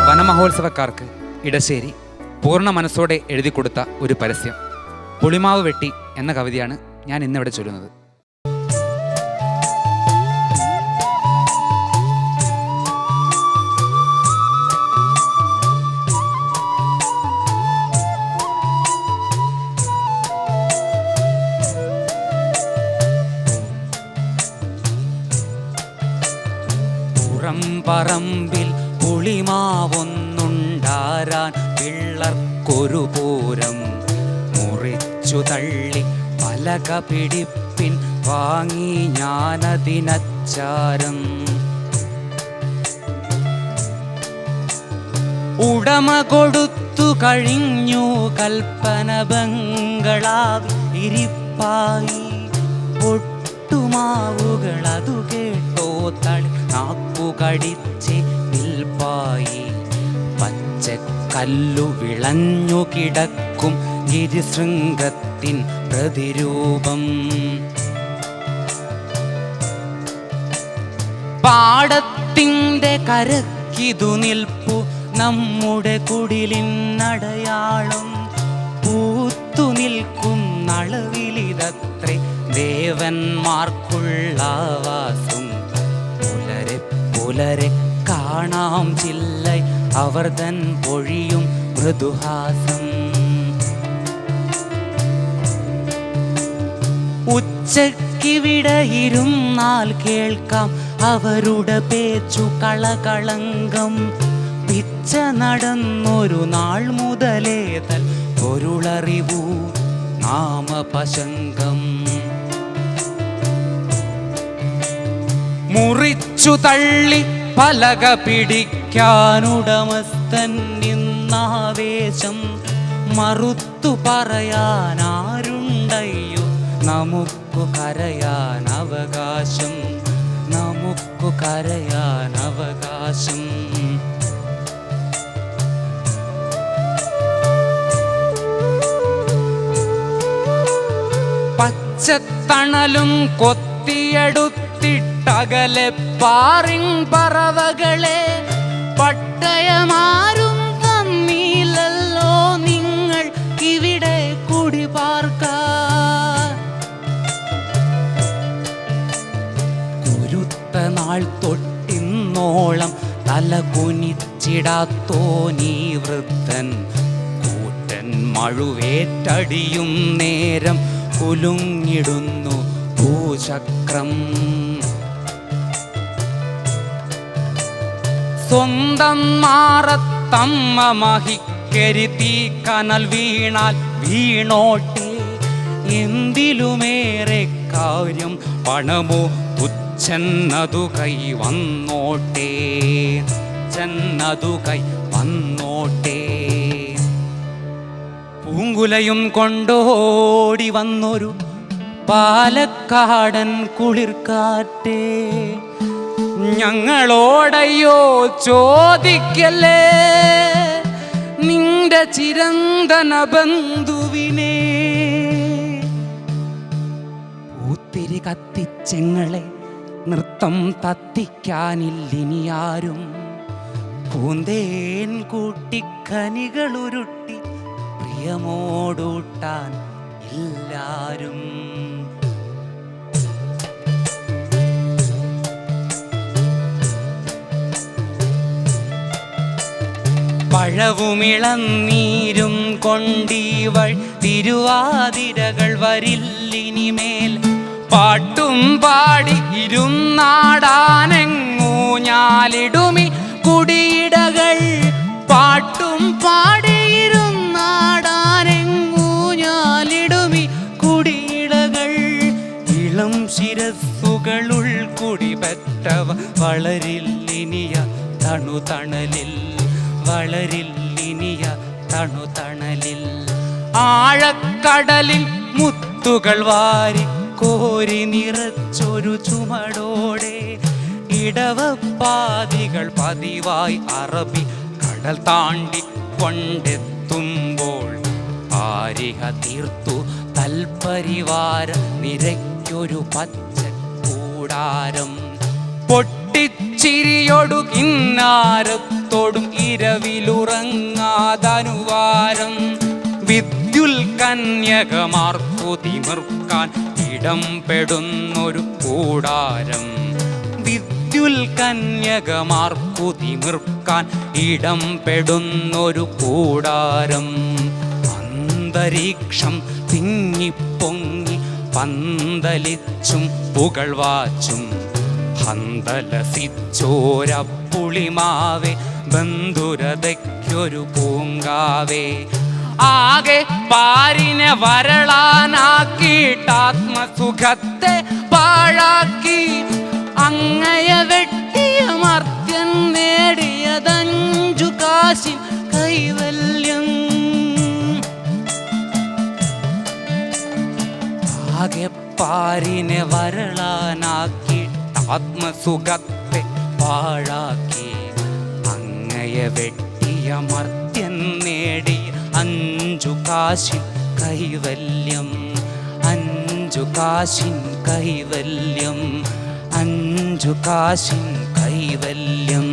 വനമഹോത്സവക്കാർക്ക് ഇടശ്ശേരി പൂർണ്ണ മനസ്സോടെ എഴുതി കൊടുത്ത ഒരു പരസ്യം. പുളിമാവ് വെട്ടി എന്ന കവിതയാണ് ഞാൻ ഇന്നിവിടെ ചൊല്ലുന്നത്. പറമ്പിൽ പുളിമാവൊന്നുണ്ടാരാൻ പിള്ളർക്കൊരു പൂരം മുറിച്ചു തള്ളി പലക പിടിപ്പിൻ വാങ്ങി ഞാനതിനച്ചാരം. ഉടമ കൊടുത്തു കഴിഞ്ഞു കൽപ്പന ബംഗളാവ് ഇരിപ്പായി. പൊട്ടുമാവുകൾ അതു കേട്ടോ തളി നാക്കു കടിച്ച് നിൽപ്പായി. പച്ചക്കല്ലു വിളഞ്ഞു കിടക്കും ഗിരിശൃംഗത്തിൻ പ്രതിരൂപം. പാടത്തിൻ്റെ കരക്കിതു നിൽപ്പു നമ്മുടെ കുടിലിനടയാളം. പൂത്തു നിൽക്കും നളവിലിതത്രേ ദേവന്മാർക്കുള്ള വാസം. പുലരെ പുലരെ കാണാം ചില്ലൈ അവർ തൻ പൊഴിയും മൃദുഹാസം. ഉച്ചക്കിവിടെ ഇരുന്നാൽ കേൾക്കാം അവരുടെ പേച്ചു കളകളങ്കം. പിച്ച നടന്നൊരു നാൾ മുതലേതൽ പൊരുളറിവൂ നാമപശങ്കം. മുറിച്ചു തള്ളി പലക പിടിക്കാനുടമസ്ഥൻ നിന്നാവേശം. മറുത്തു പറയാനാരുണ്ടയ്യോ നമുക്കു കരയാൻ അവകാശം. നമുക്കു കരയാൻ അവകാശം. പച്ചത്തണലും കൊത്തിയെടുത്തിട്ടകലെ പാറിൻ പറവകളെ. പട്ടയമാരും തമ്മിലല്ലോ നിങ്ങൾ ഇവിടെ കുടിപാർക്കാൻ. കുരുത്ത നാൾ തൊട്ടിന്നോളം തല കുനിച്ചിടാത്തോ നീ വൃദ്ധൻ. കൂറ്റൻ മഴുവേറ്റടിയും നേരം കുലുങ്ങിടുന്നു ഭൂചക്രം. സ്വന്തം മാറത്തമ്മ മഹിക്കരുതി കനൽ വീണാൽ വീണോട്ടെ. എന്തിലുമേറെ കാര്യം പണമോ തുച്ഛന്നതു കൈ വന്നോട്ടെ. ചെന്നതു കൈ വന്നോട്ടെ. പൂങ്കുലയും കൊണ്ടോടി വന്നൊരു പാലക്കാടൻ കുളിർക്കാറ്റേ. ഞങ്ങളോടയ്യോ ചോദിക്കല്ലേ നിന്റെ ചിരന്തന ബന്ധുവിനെ. പൂത്തിരി കത്തിച്ചെങ്ങളെ നൃത്തം തത്തിക്കാനില്ലിനിയാരും. പൂന്തേൻ കൂട്ടിക്കനികളുരുട്ടി പ്രിയമോടൂട്ടാൻ എല്ലാരും. പഴവുമിളന്നീരും കൊണ്ടീവൾ തിരുവാതിരകൾ വരില്ലിനിമേൽ. പാട്ടും പാടി ഇരുന്നാടാനെങ്ങൂഞ്ഞാലിടുമി കുടിയിടകൾ. പാട്ടും പാടിയിരുന്നാടാനെങ്ങൂഞ്ഞാലിടുമി കുടിയിടകൾ. ഇളം ശിരസ്സുകളുൾ കുടിപെറ്റവ വളരില്ലിനിയ തണുതണലിൽ. വളരില്ലിനിയ തണുതണലിൽ. ആഴക്കടലിൽ മുത്തുകൾ വാരി കോരി നിറച്ചൊരു ചുമടോടെ. ഇടവപ്പാതികൾ പതിവായി അറബി കടൽ താണ്ടി കൊണ്ടെത്തുമ്പോൾ. ആരിഹ തീർത്തു തൽപരിവാര നിരയ്ക്കൊരു പച്ചക്കൂടാരം. പൊട്ടിച്ചിരിയൊടു കിന്നാരത്തോടും ഇരവിലുറങ്ങാതനുവാരം വിദ്യുൽ കന്യകമാർക്കു തിമിർക്കാൻ ഇടം പെടുന്നൊരു കൂടാരം. വിദ്യുൽ കന്യകമാർക്കു തിമിർക്കാൻ ഇടം പെടുന്നൊരു കൂടാരം. അന്തരീക്ഷം തിങ്ങിപ്പൊങ്ങി പന്തലിച്ചും പുകഴ്വാച്ചും ഹന്തലസിച്ചോരപ്പുളിമാവേ ബന്ധുരതയ്ക്കൊരു പൂങ്കാവേ. ആകെ പാരിനെ വരളാനാക്കിയിട്ടാത്മസുഖത്തെ പാഴാക്കി അങ്ങയെ വെട്ടിയ മർത്യൻ നേടിയതഞ്ചു കാശിൻ കൈവല്യം. ആകെ പാരിനെ വരളാനാക്കിയിട്ടാത്മസുഖത്തെ പാഴാക്കി അങ്ങയെ വെട്ടിയ മർത്യൻ നേടിയ അഞ്ചു കാശിൻ കൈവല്യം. അഞ്ചു കാശിൻ കൈവല്യം. അഞ്ചു കാശിൻ കൈവല്യം.